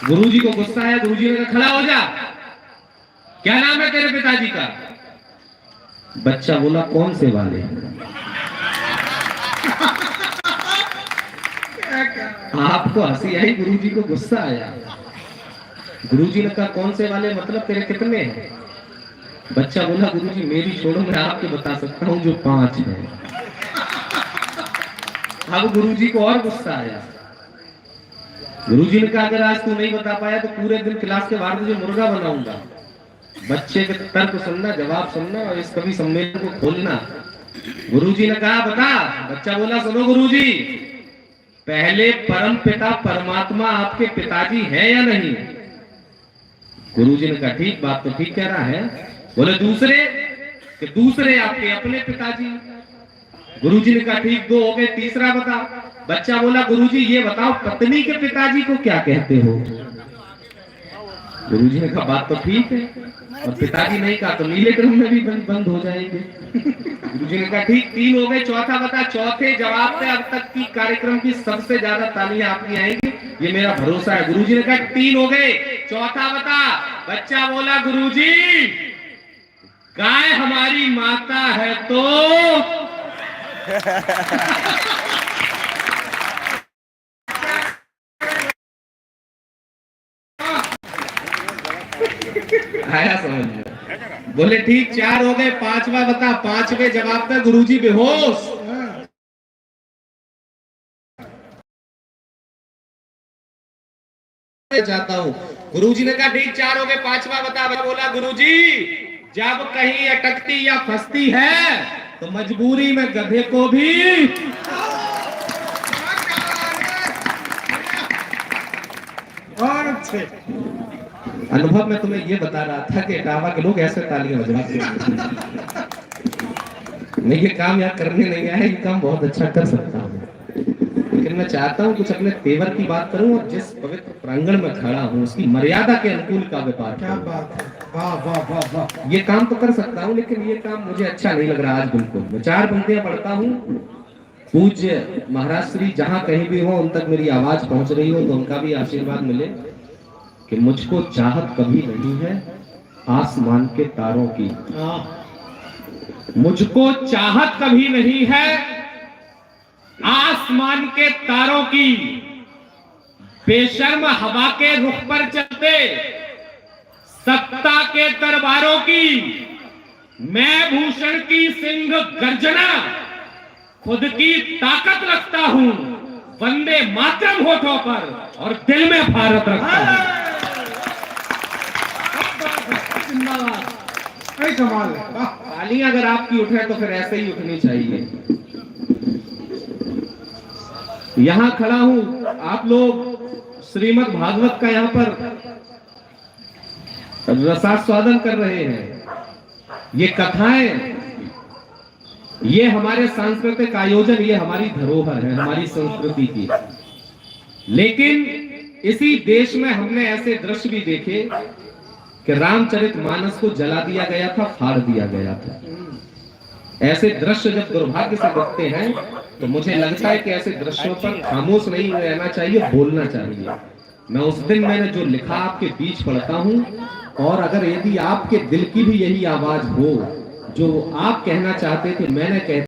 गुरुजी को गुस्सा आया, गुरुजी ने कहा खड़ा हो जा, क्या नाम है तेरे पिताजी का? बच्चा बोला कौन से वाले? आपको हंसी आई, गुरुजी को गुस्सा आया। गुरुजी ने कहा कौन से वाले मतलब तेरे कितने हैं? बच्चा बोला गुरुजी मेरी छोड़ो, मैं आपको बता सकता हूं जो 5 है। अब गुरुजी को और गुस्सा आया। गुरुजी ने कहा अगर आज तू नहीं बता पाया तो पूरे दिन क्लास के बाहर तुझे मुर्गा बनाऊंगा। बच्चे के तर्क सुनना, जवाब सुनना और इस कवि सम्मेलन को खोलना। गुरुजी ने कहा बता। बच्चा बोला सुनो गुरुजी, पहले परम पिता परमात्मा आपके पिताजी है या नहीं? गुरुजी ने कहा ठीक, बात तो ठीक कह रहा है। बोले दूसरे? कि दूसरे आपके अपने पिताजी। गुरुजी ने कहा ठीक, 2 हो गए, तीसरा बता। बच्चा बोला गुरुजी ये बताओ पत्नी के पिताजी को क्या कहते हो? गुरुजी ने कहा बात तो ठीक है, और पिताजी नहीं कहा तो नीले ड्रम में भी बंद हो जाएंगे। गुरुजी ने कहा ठीक, 3 हो गए, चौथा बता। चौथे जवाब पे अब तक की कार्यक्रम की सबसे ज्यादा तालियां आपकी आएंगी, ये मेरा भरोसा है। गुरुजी ने कहा 3 हो गए, चौथा बता। बच्चा बोला गुरुजी गाय हमारी माता है तो आया समझ में? बोले ठीक, 4 हो गए, 5वां बता। 5वें जवाब पे गुरुजी बेहोश। जाता हूं। गुरुजी ने कहा ठीक, 4 हो गए, 5वां बता। बोला गुरुजी जब कहीं अटकती या फंसती है तो मजबूरी में गधे को भी और अच्छे अनुभव में तुम्हें ये बता रहा था कि इटावा के लोग ऐसे तालियां बजवाते हैं। मैं ये काम यहाँ करने नहीं आया, ये काम बहुत अच्छा कर सकता हूँ, लेकिन मैं चाहता हूँ कुछ अपने तेवर की बात करूँ और जिस पवित्र प्रांगण में खड़ा हूँ उसकी मर्यादा के अनुकूल काव्य पाठ। क्या बात है, वाह वाह वाह वाह। ये काम तो कर सकता हूँ, लेकिन ये काम मुझे अच्छा नहीं लग रहा आज बिल्कुल। मैं 4 पंक्तियां पढ़ता हूँ, पूज्य महाराज श्री जहाँ कहीं भी हो उन तक मेरी आवाज पहुंच रही हो तो उनका भी आशीर्वाद मिले कि मुझको चाहत कभी नहीं है आसमान के तारों की। मुझको चाहत कभी नहीं है आसमान के तारों की, बेशर्म हवा के रुख पर चलते सत्ता के दरबारों की, मैं भूषण की सिंह गर्जना खुद की ताकत रखता हूं, वंदे मातरम होठों पर और दिल में भारत रखता हूं। कमाल है। तालियां अगर आपकी उठे तो फिर ऐसे ही उठनी चाहिए। यहां खड़ा हूं, आप लोग श्रीमद् भागवत का यहां पर रसास्वादन कर रहे हैं। ये कथाएं, ये हमारे सांस्कृतिक आयोजन, ये हमारी धरोहर है हमारी संस्कृति की। लेकिन इसी देश में हमने ऐसे दृश्य भी देखे कि रामचरितमानस को जला दिया गया था, फाड़ दिया गया था। ऐसे दृश्य जब दुर्भाग्य से देखते हैं तो मुझे लगता है कि ऐसे दृश्यों पर खामोश नहीं रहना चाहिए, बोलना चाहिए। मैं उस दिन मैंने जो लिखा आपके बीच पढ़ता हूं, और अगर यदि आपके दिल की भी यही आवाज हो जो आप कहना चाहते थे मैंने कह